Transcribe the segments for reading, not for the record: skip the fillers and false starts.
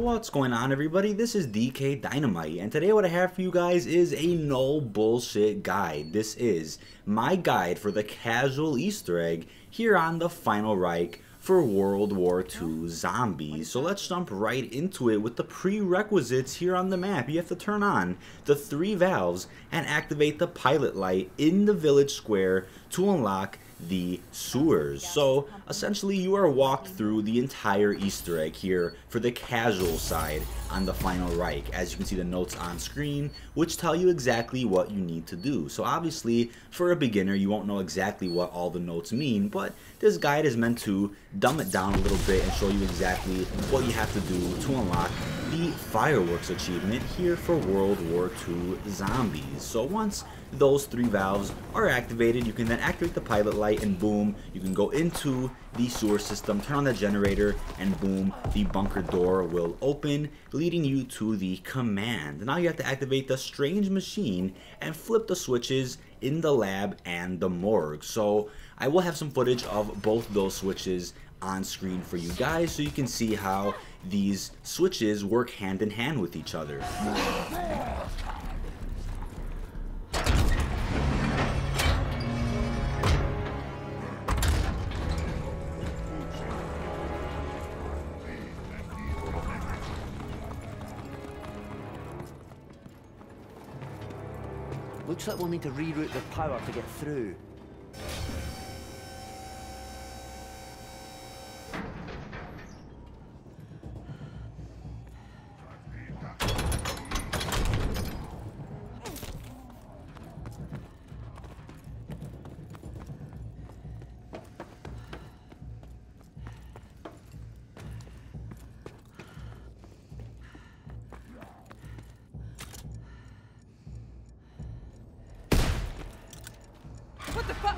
What's going on, everybody? This is dkdynamite, and today what I have for you guys is a no bullshit guide. This is my guide for the casual Easter egg here on the final Reich for World War II zombies. So let's jump right into it with the prerequisites here on the map. You have to turn on the 3 valves and activate the pilot light in the village square to unlock the sewers. So essentially you are walked through the entire Easter egg here for the casual side on the final Reich. As you can see the notes on screen which tell you exactly what you need to do. So obviously for a beginner you won't know exactly what all the notes mean, but this guide is meant to dumb it down a little bit and show you exactly what you have to do to unlock the fireworks achievement here for World War II zombies. So once those 3 valves are activated, you can then activate the pilot light and boom, you can go into the sewer system, turn on the generator, and boom, the bunker door will open, leading you to the command. Now you have to activate the strange machine and flip the switches in the lab and the morgue. So I will have some footage of both those switches on screen for you guys so you can see how these switches work hand in hand with each other. Looks like we'll need to reroute the power to get through. What the fuck?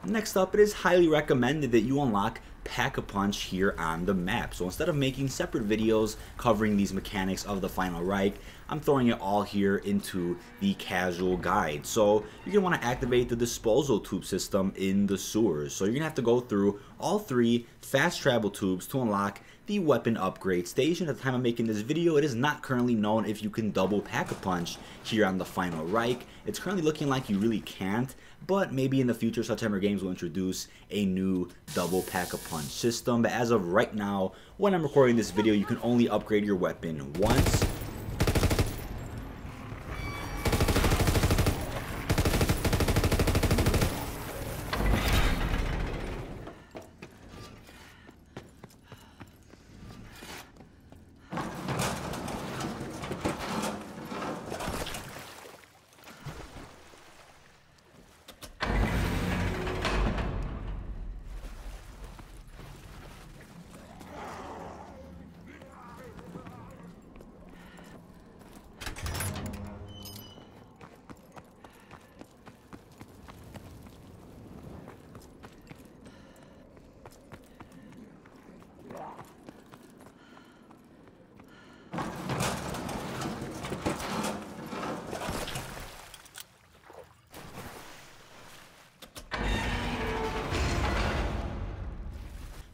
Next up, it is highly recommended that you unlock Pack-a-Punch here on the map. So instead of making separate videos covering these mechanics of the final Reich, I'm throwing it all here into the casual guide. So you're going to want to activate the disposal tube system in the sewers. So you're going to have to go through all 3 fast travel tubes to unlock the weapon upgrade station. At the time of making this video, it is not currently known if you can double Pack-a-Punch here on the final Reich. It's currently looking like you really can't, but maybe in the future September Games will introduce a new double Pack-a-Punch system. But as of right now, when I'm recording this video, you can only upgrade your weapon once.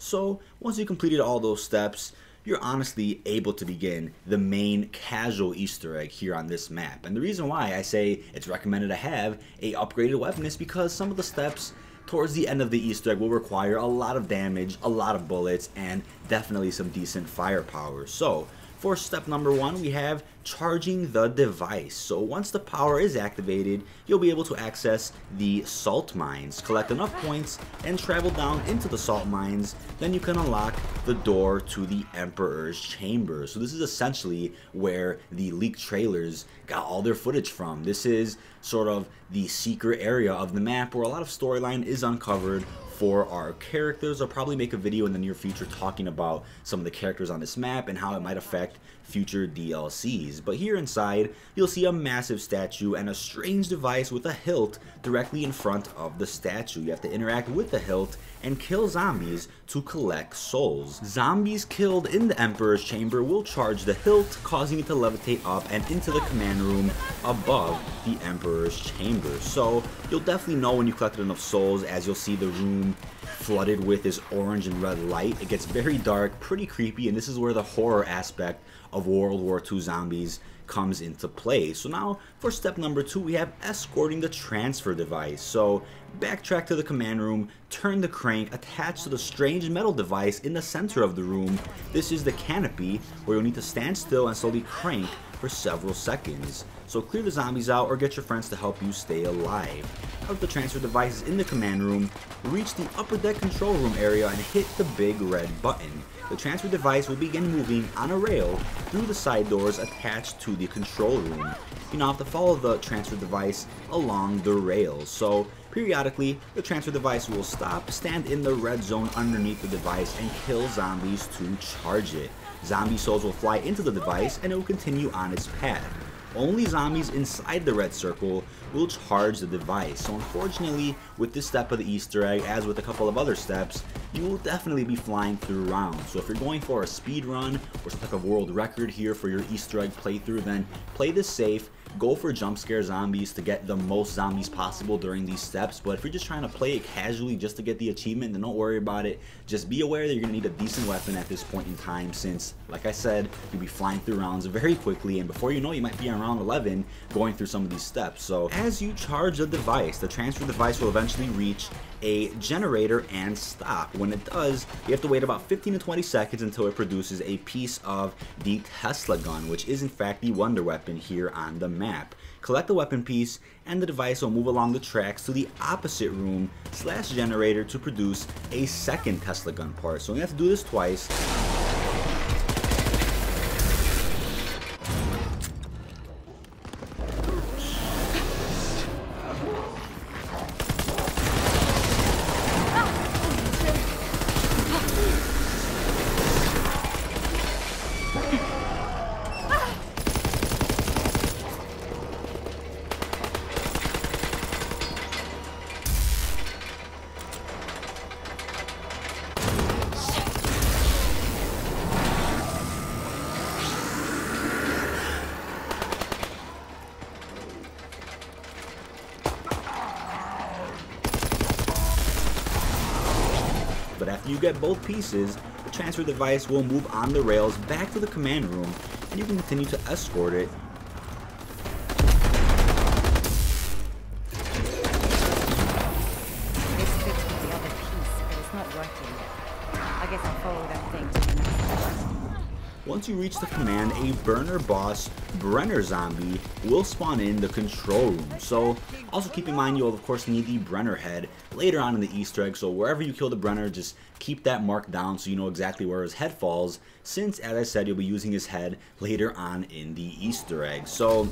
So once you completed all those steps, you're honestly able to begin the main casual Easter egg here on this map. And the reason why I say it's recommended to have a upgraded weapon is because some of the steps towards the end of the Easter egg will require a lot of damage, a lot of bullets, and definitely some decent firepower. So for step number 1, we have charging the device. So once the power is activated, you'll be able to access the salt mines, collect enough points, and travel down into the salt mines. Then you can unlock the door to the Emperor's Chamber. So this is essentially where the leaked trailers got all their footage from. This is sort of the secret area of the map where a lot of storyline is uncovered for our characters. I'll probably make a video in the near future talking about some of the characters on this map and how it might affect future DLCs. But here inside, you'll see a massive statue and a strange device with a hilt directly in front of the statue. You have to interact with the hilt and kill zombies to collect souls. Zombies killed in the Emperor's Chamber will charge the hilt, causing it to levitate up and into the command room above the Emperor's Chamber. So you'll definitely know when you collected enough souls, as you'll see the room flooded with this orange and red light. It gets very dark, pretty creepy, and this is where the horror aspect of World War II zombies comes into play. So now for step number 2, we have escorting the transfer device. So backtrack to the command room, turn the crank attached to the strange metal device in the center of the room. This is the canopy, where you'll need to stand still and slowly crank for several seconds. So clear the zombies out or get your friends to help you stay alive. Out the transfer device is in the command room, reach the upper deck control room area and hit the big red button. The transfer device will begin moving on a rail through the side doors attached to the control room. You now have to follow the transfer device along the rails. So periodically, the transfer device will stop, stand in the red zone underneath the device, and kill zombies to charge it. Zombie souls will fly into the device and it will continue on its path. Only zombies inside the red circle will charge the device. So unfortunately, with this step of the Easter egg, as with a couple of other steps, you will definitely be flying through rounds. So if you're going for a speed run or some type of world record here for your Easter egg playthrough, then play this safe. Go for jump scare zombies to get the most zombies possible during these steps. But if you're just trying to play it casually just to get the achievement, then don't worry about it. Just be aware that you're going to need a decent weapon at this point in time, since, like I said, you'll be flying through rounds very quickly, and before you know, you might be on round 11 going through some of these steps. So as you charge the device, the transfer device will eventually reach a generator and stop. When it does, you have to wait about 15 to 20 seconds until it produces a piece of the Tesla gun, which is in fact the wonder weapon here on the map. Collect the weapon piece and the device will move along the tracks to the opposite room / generator to produce a second Tesla gun part. So you have to do this twice. But after you get both pieces, the transfer device will move on the rails back to the command room, and you can continue to escort it. This fits with the other piece, but it's not working. I guess I'll follow that thing to the next one. Once you reach the command, a burner boss Brenner zombie will spawn in the control room. So also keep in mind you'll of course need the Brenner head later on in the Easter egg. So wherever you kill the Brenner, just keep that marked down so you know exactly where his head falls, since as I said, you'll be using his head later on in the Easter egg. So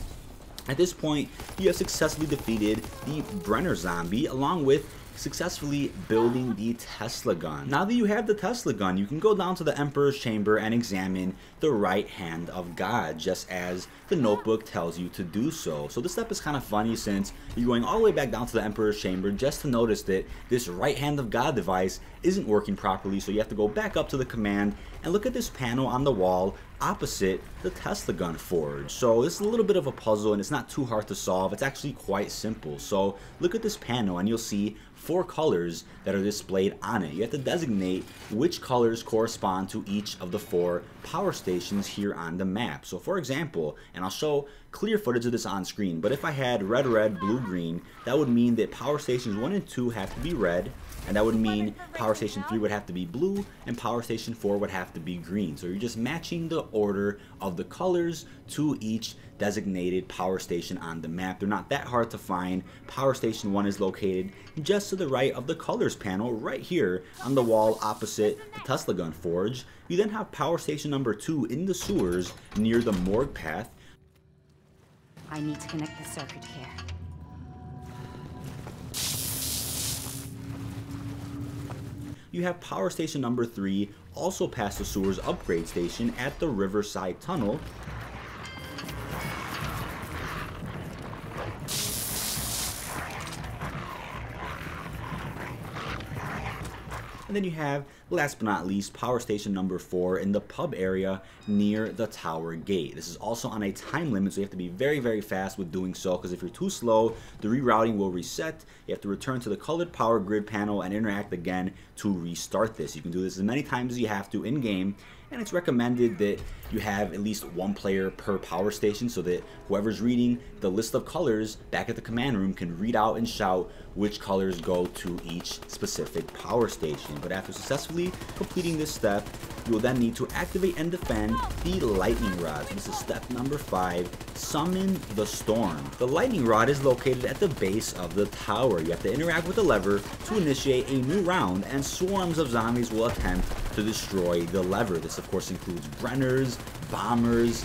at this point, you have successfully defeated the Brenner zombie along with successfully building the Tesla gun. Now that you have the Tesla gun, you can go down to the Emperor's Chamber and examine the right hand of God, just as the notebook tells you to do so. So this step is kind of funny since you're going all the way back down to the Emperor's Chamber just to notice that this right hand of God device isn't working properly, so you have to go back up to the command and look at this panel on the wall opposite the Tesla gun forge. So this is a little bit of a puzzle and it's not too hard to solve. It's actually quite simple. So look at this panel and you'll see 4 colors that are displayed on it. You have to designate which colors correspond to each of the 4 power stations here on the map. So for example, and I'll show clear footage of this on screen, but if I had red, red, blue, green, that would mean that power stations 1 and 2 have to be red, and that would mean power station 3 would have to be blue, and power station 4 would have to be green. So you're just matching the order of the colors to each designated power station on the map. They're not that hard to find. Power station 1 is located just to the right of the colors panel right here on the wall opposite the Tesla gun forge. You then have power station number 2 in the sewers near the morgue path. I need to connect the circuit here. You have power station number 3 also past the sewers upgrade station at the Riverside Tunnel. And then you have, last but not least, power station number 4 in the pub area near the tower gate. This is also on a time limit, so you have to be very, very fast with doing so, because if you're too slow, the rerouting will reset. You have to return to the colored power grid panel and interact again to restart this. You can do this as many times as you have to in-game, and it's recommended that you have at least one player per power station so that whoever's reading the list of colors back at the command room can read out and shout which colors go to each specific power station. But after successfully completing this step, you will then need to activate and defend the lightning rod. So this is step number 5, summon the storm. The lightning rod is located at the base of the tower. You have to interact with the lever to initiate a new round, and swarms of zombies will attempt to destroy the lever. This of course includes Brenners, Bombers,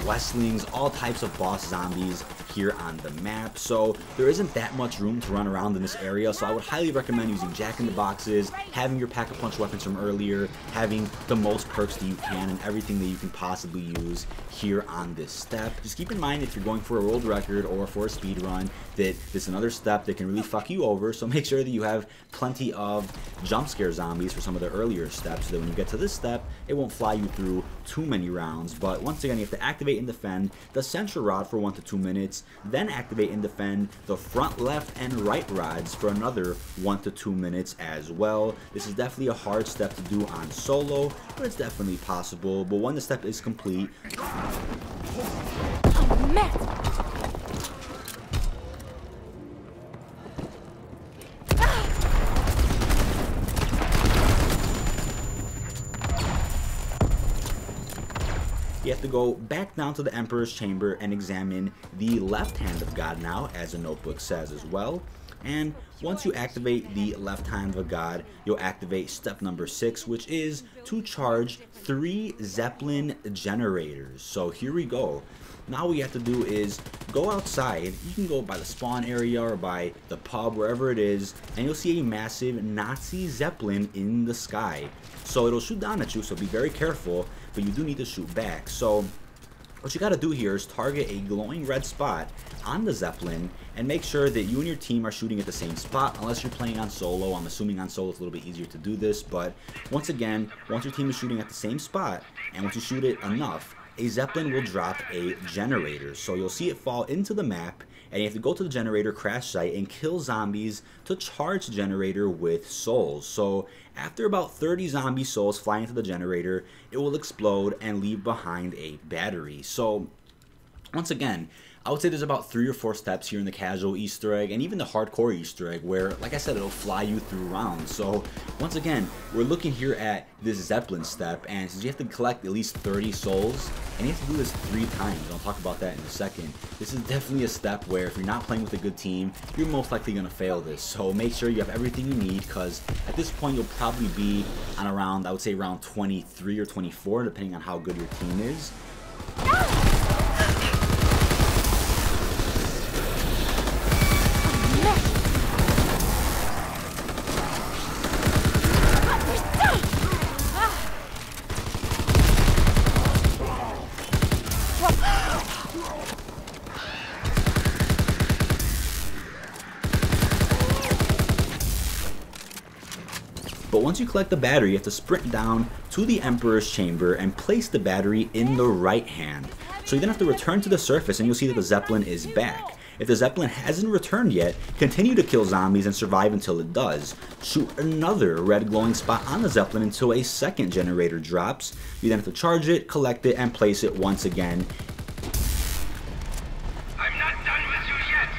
Westlings, all types of boss zombies here on the map. So there isn't that much room to run around in this area, so I would highly recommend using Jack-in-the-Boxes, having your pack-a-punch weapons from earlier, having the most perks that you can, and everything that you can possibly use here on this step. Just keep in mind, if you're going for a world record or for a speed run, that this is another step that can really fuck you over, so make sure that you have plenty of jump scare zombies for some of the earlier steps, so that when you get to this step, it won't fly you through too many rounds. But once again, you have to activate and defend the central rod for 1 to 2 minutes, then activate and defend the front, left, and right rods for another 1 to 2 minutes as well. This is definitely a hard step to do on solo, but it's definitely possible. But when the step is complete, Oh, man. you have to go back down to the Emperor's Chamber and examine the left hand of God now, as the notebook says as well. And once you activate the left hand of God, you'll activate step number 6, which is to charge 3 zeppelin generators. So here we go. Now what you have to do is go outside. You can go by the spawn area or by the pub, wherever it is, and you'll see a massive Nazi zeppelin in the sky. So it'll shoot down at you, so be very careful, but you do need to shoot back. So what you got to do here is target a glowing red spot on the zeppelin and make sure that you and your team are shooting at the same spot, unless you're playing on solo. I'm assuming on solo it's a little bit easier to do this, but once again, once your team is shooting at the same spot and once you shoot it enough, a zeppelin will drop a generator. So you'll see it fall into the map, and you have to go to the generator crash site and kill zombies to charge the generator with souls. So after about 30 zombie souls fly into the generator, it will explode and leave behind a battery. So once again, I would say there's about 3 or 4 steps here in the casual Easter egg, and even the hardcore Easter egg, where, like I said, it'll fly you through rounds. So once again, we're looking here at this Zeppelin step, and since you have to collect at least 30 souls, and you have to do this 3 times, I'll talk about that in a second, this is definitely a step where if you're not playing with a good team, you're most likely going to fail this. So make sure you have everything you need, because at this point you'll probably be on around, I would say around 23 or 24, depending on how good your team is. But once you collect the battery, you have to sprint down to the Emperor's Chamber and place the battery in the right hand. So you then have to return to the surface, and you'll see that the Zeppelin is back. If the Zeppelin hasn't returned yet, continue to kill zombies and survive until it does. Shoot another red glowing spot on the Zeppelin until a second generator drops. You then have to charge it, collect it, and place it once again. I'm not done with you yet.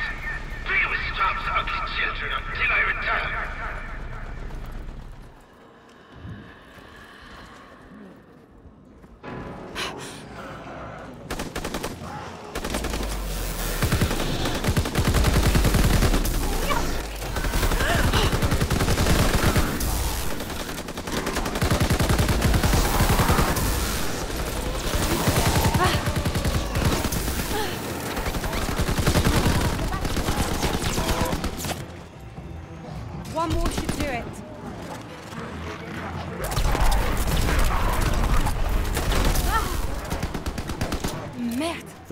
Play with Storm's ugly children until I return.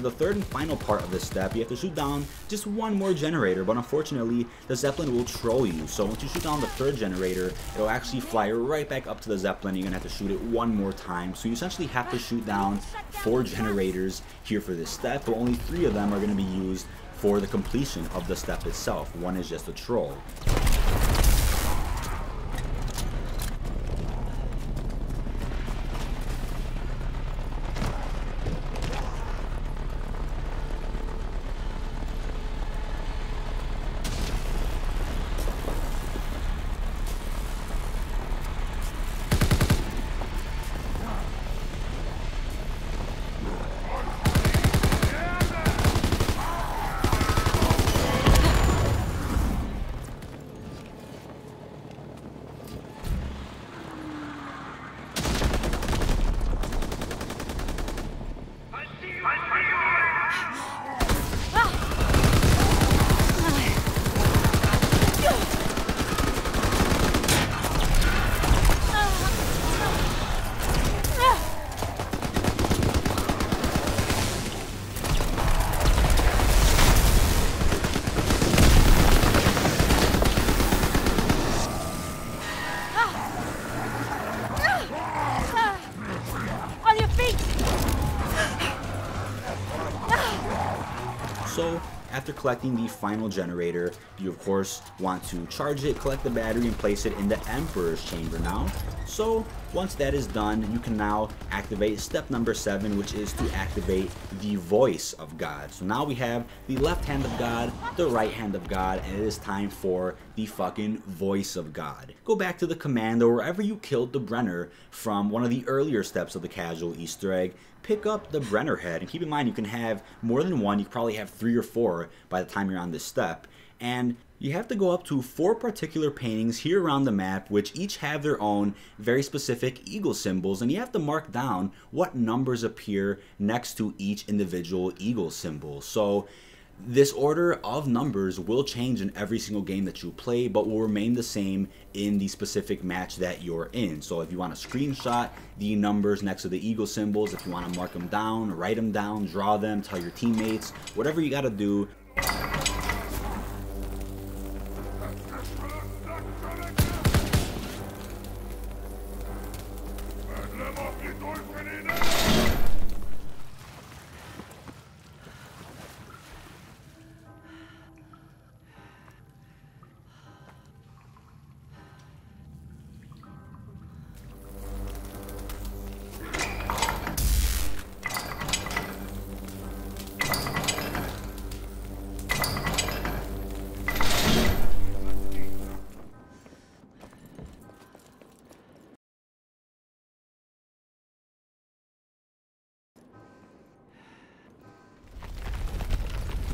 the third and final part of this step, you have to shoot down just one more generator, but unfortunately, the Zeppelin will troll you. So once you shoot down the third generator, it'll actually fly right back up to the Zeppelin. You're gonna have to shoot it one more time. So you essentially have to shoot down 4 generators here for this step, but only 3 of them are gonna be used for the completion of the step itself. One is just a troll. So after collecting the final generator, you of course want to charge it, collect the battery, and place it in the Emperor's Chamber now. So once that is done, you can now activate step number 7, which is to activate the voice of God. So now we have the left hand of God, the right hand of God, and it is time for the fucking voice of God. Go back to the command or wherever you killed the Brenner from one of the earlier steps of the casual Easter egg. Pick up the Brenner head, and keep in mind you can have more than one. You can probably have 3 or 4 by the time you're on this step. And you have to go up to 4 particular paintings here around the map, which each have their own very specific eagle symbols, and you have to mark down what numbers appear next to each individual eagle symbol. So this order of numbers will change in every single game that you play, but will remain the same in the specific match that you're in. So if you want to screenshot the numbers next to the eagle symbols, if you want to mark them down, write them down, draw them, tell your teammates, whatever you got to do.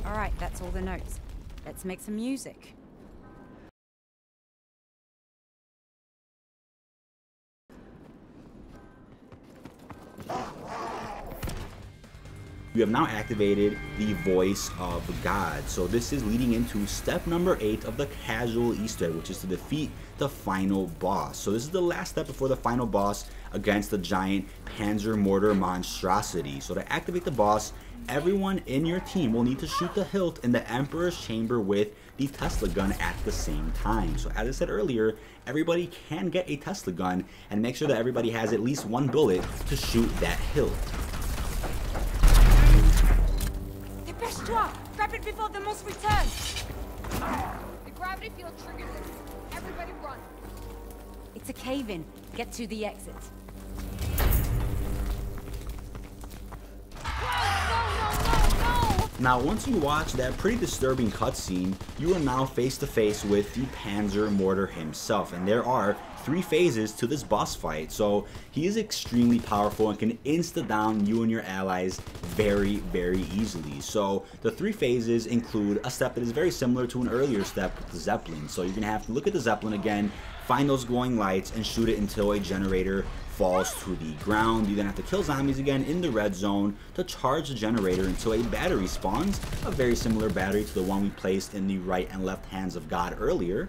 All right, that's all the notes. Let's make some music. You have now activated the voice of God. So this is leading into step number 8 of the casual Easter egg, which is to defeat the final boss. So this is the last step before the final boss against the giant Panzer mortar monstrosity. So to activate the boss, everyone in your team will need to shoot the hilt in the Emperor's Chamber with the Tesla gun at the same time. So as I said earlier, everybody can get a Tesla gun, and make sure that everybody has at least 1 bullet to shoot that hilt. Grab it before the monster returns! The gravity field triggered this. Everybody run. It's a cave-in. Get to the exit. No! Now, once you watch that pretty disturbing cutscene, you are now face to face with the Panzer Mortar himself, and there are 3 phases to this boss fight. So he is extremely powerful and can insta down you and your allies very, very easily. So the 3 phases include a step that is very similar to an earlier step with the Zeppelin. So you're gonna have to look at the Zeppelin again, find those glowing lights, and shoot it until a generator falls to the ground. You then have to kill zombies again in the red zone to charge the generator until a battery spawns, a very similar battery to the one we placed in the right and left hands of God earlier.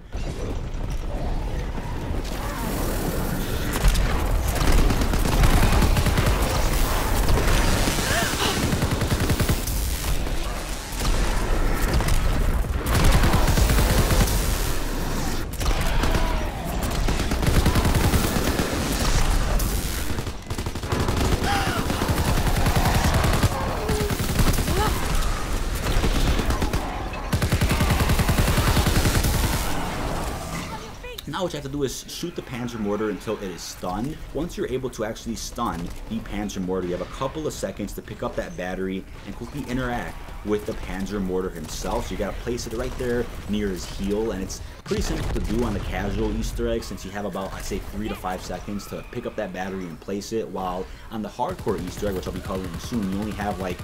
now what you have to do is shoot the Panzer Mortar until it is stunned. Once you're able to actually stun the Panzer Mortar, you have a couple of seconds to pick up that battery and quickly interact with the Panzer Mortar himself. So you gotta place it right there near his heel, and it's pretty simple to do on the casual Easter egg since you have about, I'd say, 3 to 5 seconds to pick up that battery and place it, while on the hardcore Easter egg, which I'll be covering soon, you only have like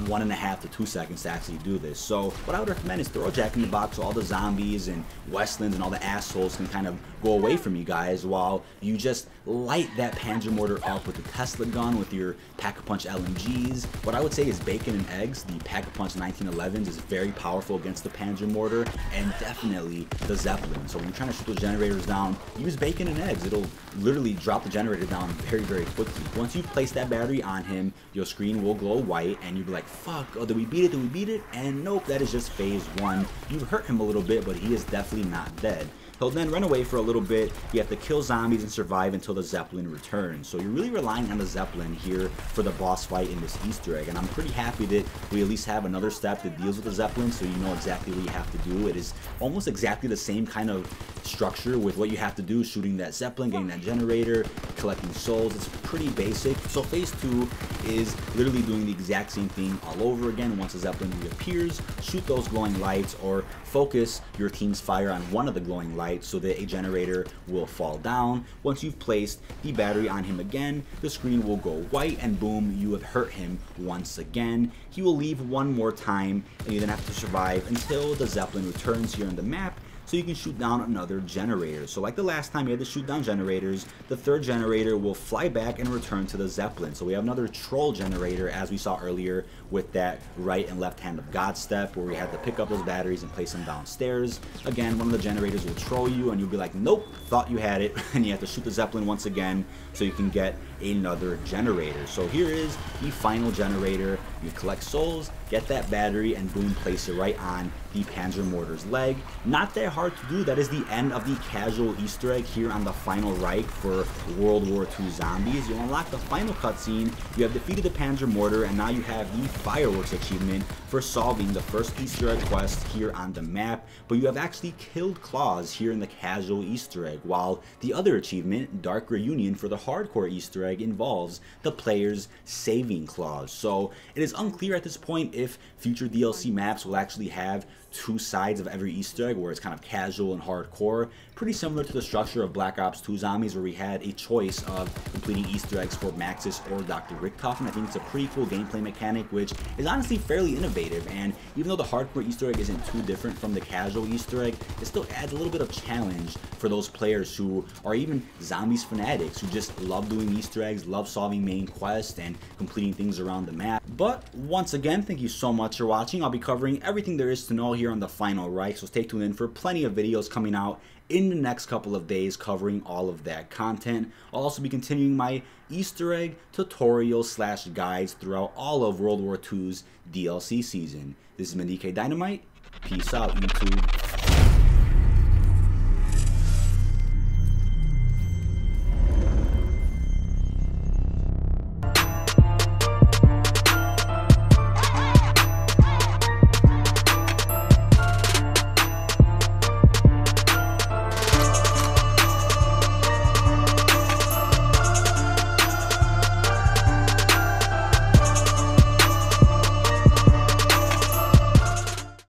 1.5 to 2 seconds to actually do this. So what I would recommend is throw a Jack in the Box so all the zombies and Westlands and all the assholes can kind of go away from you guys, while you just light that Panzer Mortar up with the Tesla gun with your Pack-a-Punch LMGs. What I would say is bacon and eggs. The Pack-a-Punch 1911s is very powerful against the Panzer Mortar, and definitely the Zeppelin. So when you're trying to shoot those generators down, use bacon and eggs. It'll literally drop the generator down very, very quickly. Once you've placed that battery on him, your screen will glow white, and you'll be like, fuck, oh, did we beat it? Did we beat it? And nope, that is just phase 1. You've hurt him a little bit, but he is definitely not dead. He'll then run away for a little bit. You have to kill zombies and survive until the Zeppelin returns. So you're really relying on the Zeppelin here for the boss fight in this Easter egg. And I'm pretty happy that we at least have another step that deals with the Zeppelin, so you know exactly what you have to do. It is almost exactly the same kind of structure with what you have to do, shooting that Zeppelin, getting that generator, collecting souls. It's pretty basic. So phase 2 is literally doing the exact same thing all over again. Once the Zeppelin reappears, shoot those glowing lights or focus your team's fire on one of the glowing lights so that a generator will fall down. Once you've placed the battery on him again, the screen will go white, and boom, you have hurt him once again. He will leave one more time, and you then have to survive until the Zeppelin returns here on the map, so you can shoot down another generator. So like the last time you had to shoot down generators, the third generator will fly back and return to the Zeppelin. So we have another troll generator, as we saw earlier with that right and left hand of God step, where we had to pick up those batteries and place them downstairs. Again, one of the generators will troll you, and you'll be like, nope, thought you had it, and you have to shoot the Zeppelin once again so you can get another generator. So here is the final generator. You collect souls, get that battery, and boom, place it right on the Panzer Mortar's leg. Not that hard to do. That is the end of the casual Easter egg here on the final Reich for World War II zombies. You'll unlock the final cutscene. You have defeated the Panzer Mortar, and now you have the fireworks achievement for solving the first Easter egg quest here on the map. But you have actually killed Claws here in the casual Easter egg, while the other achievement, Dark Reunion, for the hardcore Easter egg involves the players saving Claws. So it is unclear at this point if future DLC maps will actually have 2 sides of every Easter egg, where it's kind of casual and hardcore, pretty similar to the structure of Black Ops 2 Zombies, where we had a choice of completing Easter eggs for Maxis or Dr. Richtofen. I think it's a pretty cool gameplay mechanic, which is honestly fairly innovative, and even though the hardcore Easter egg isn't too different from the casual Easter egg, it still adds a little bit of challenge for those players who are even Zombies fanatics, who just love doing Easter eggs, love solving main quests, and completing things around the map. But once again, thank you so much for watching. I'll be covering everything there is to know here on the final Reich, so stay tuned in for plenty of videos coming out in the next couple of days covering all of that content. I'll also be continuing my Easter egg tutorials / guides throughout all of World War II's DLC season. This has been dkdynamite. Peace out, YouTube.